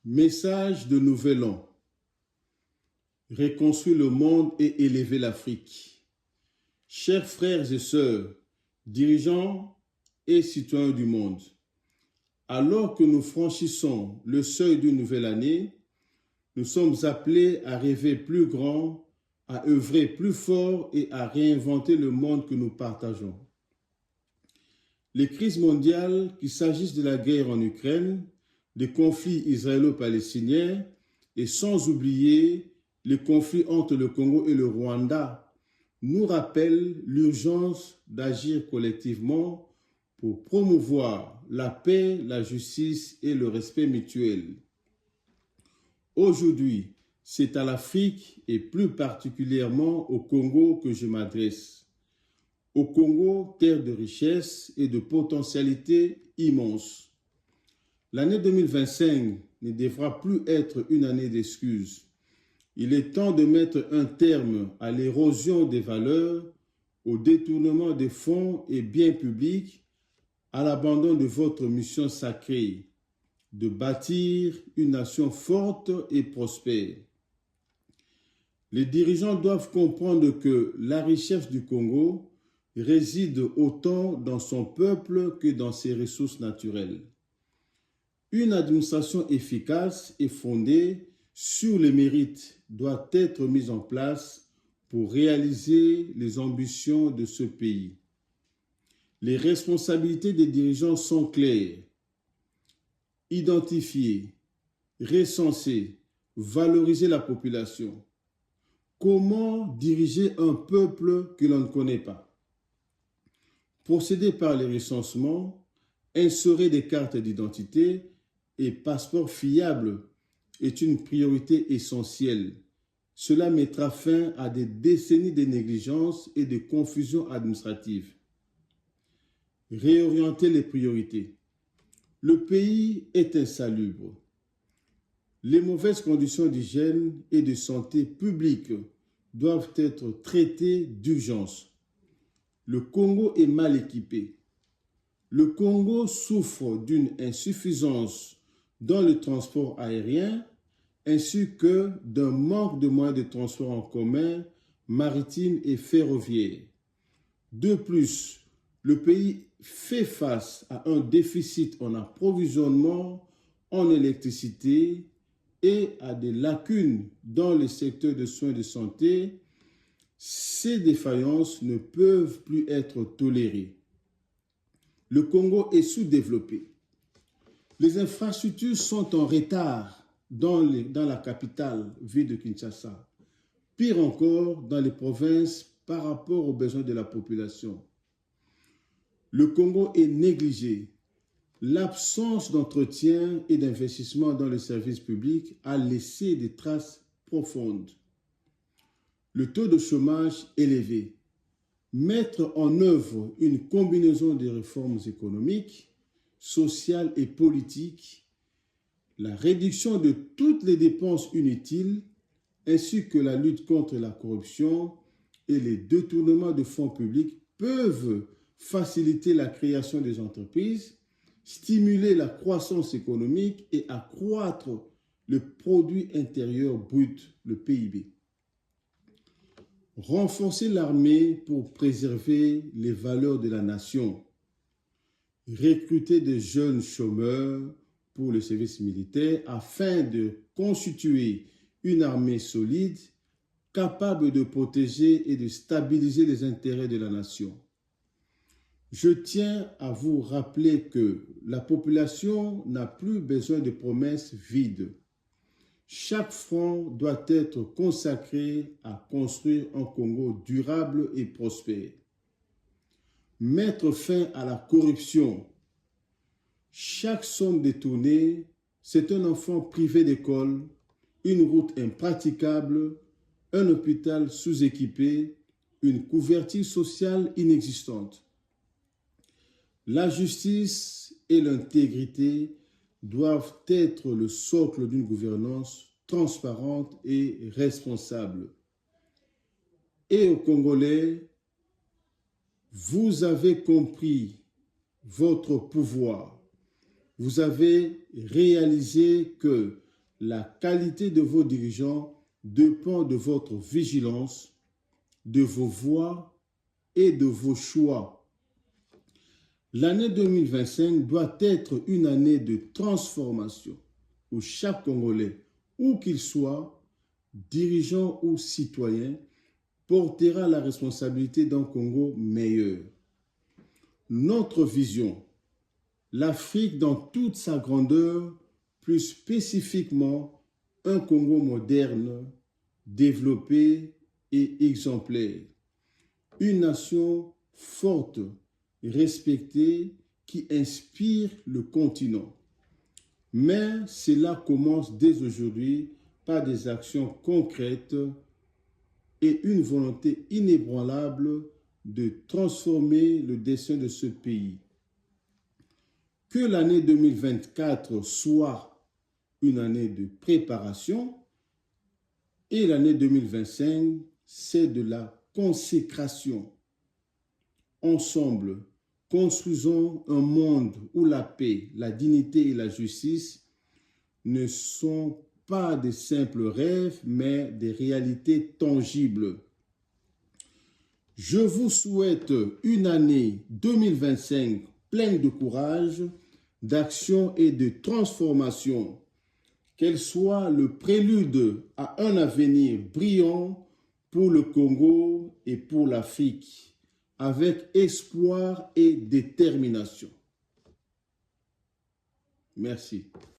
Message de Nouvel An. Reconstruire le monde et élever l'Afrique. Chers frères et sœurs, dirigeants et citoyens du monde, alors que nous franchissons le seuil d'une nouvelle année, nous sommes appelés à rêver plus grand, à œuvrer plus fort et à réinventer le monde que nous partageons. Les crises mondiales, qu'il s'agisse de la guerre en Ukraine, des conflits israélo-palestiniens et sans oublier les conflits entre le Congo et le Rwanda, nous rappellent l'urgence d'agir collectivement pour promouvoir la paix, la justice et le respect mutuel. Aujourd'hui, c'est à l'Afrique et plus particulièrement au Congo que je m'adresse. Au Congo, terre de richesse et de potentialités immenses. L'année 2025 ne devra plus être une année d'excuses. Il est temps de mettre un terme à l'érosion des valeurs, au détournement des fonds et biens publics, à l'abandon de votre mission sacrée, de bâtir une nation forte et prospère. Les dirigeants doivent comprendre que la richesse du Congo réside autant dans son peuple que dans ses ressources naturelles. Une administration efficace et fondée sur les mérites doit être mise en place pour réaliser les ambitions de ce pays. Les responsabilités des dirigeants sont claires. Identifier, recenser, valoriser la population. Comment diriger un peuple que l'on ne connaît pas? Procéder par les recensements, instaurer des cartes d'identité et passeports fiables est une priorité essentielle. Cela mettra fin à des décennies de négligence et de confusion administrative. Réorienter les priorités. Le pays est insalubre. Les mauvaises conditions d'hygiène et de santé publique doivent être traitées d'urgence. Le Congo est mal équipé. Le Congo souffre d'une insuffisance dans le transport aérien ainsi que d'un manque de moyens de transport en commun, maritime et ferroviaire. De plus, le pays fait face à un déficit en approvisionnement en électricité et à des lacunes dans les secteurs de soins de santé. Ces défaillances ne peuvent plus être tolérées. Le Congo est sous-développé. Les infrastructures sont en retard dans la capitale, ville de Kinshasa. Pire encore, dans les provinces par rapport aux besoins de la population. Le Congo est négligé. L'absence d'entretien et d'investissement dans les services publics a laissé des traces profondes. Le taux de chômage élevé. Mettre en œuvre une combinaison de réformes économiques, sociales et politiques, la réduction de toutes les dépenses inutiles, ainsi que la lutte contre la corruption et les détournements de fonds publics peuvent faciliter la création des entreprises, stimuler la croissance économique et accroître le produit intérieur brut, le PIB. Renforcer l'armée pour préserver les valeurs de la nation. Recruter des jeunes chômeurs pour le service militaire afin de constituer une armée solide, capable de protéger et de stabiliser les intérêts de la nation. Je tiens à vous rappeler que la population n'a plus besoin de promesses vides. Chaque franc doit être consacré à construire un Congo durable et prospère. Mettre fin à la corruption. Chaque somme détournée, c'est un enfant privé d'école, une route impraticable, un hôpital sous-équipé, une couverture sociale inexistante. La justice et l'intégrité doivent être le socle d'une gouvernance transparente et responsable. Et aux Congolais, vous avez compris votre pouvoir. Vous avez réalisé que La qualité de vos dirigeants dépend de votre vigilance, de vos voix et de vos choix. L'année 2025 doit être une année de transformation où chaque Congolais, où qu'il soit, dirigeant ou citoyen, portera la responsabilité d'un Congo meilleur. Notre vision, l'Afrique dans toute sa grandeur, plus spécifiquement un Congo moderne, développé et exemplaire. Une nation forte, respectée, qui inspire le continent. Mais cela commence dès aujourd'hui par des actions concrètes et une volonté inébranlable de transformer le destin de ce pays. Que l'année 2024 soit une année de préparation et l'année 2025, c'est de la consécration. Ensemble, construisons un monde où la paix, la dignité et la justice ne sont pas des simples rêves, mais des réalités tangibles. Je vous souhaite une année 2025 pleine de courage, d'action et de transformation. Qu'elle soit le prélude à un avenir brillant pour le Congo et pour l'Afrique, avec espoir et détermination. Merci.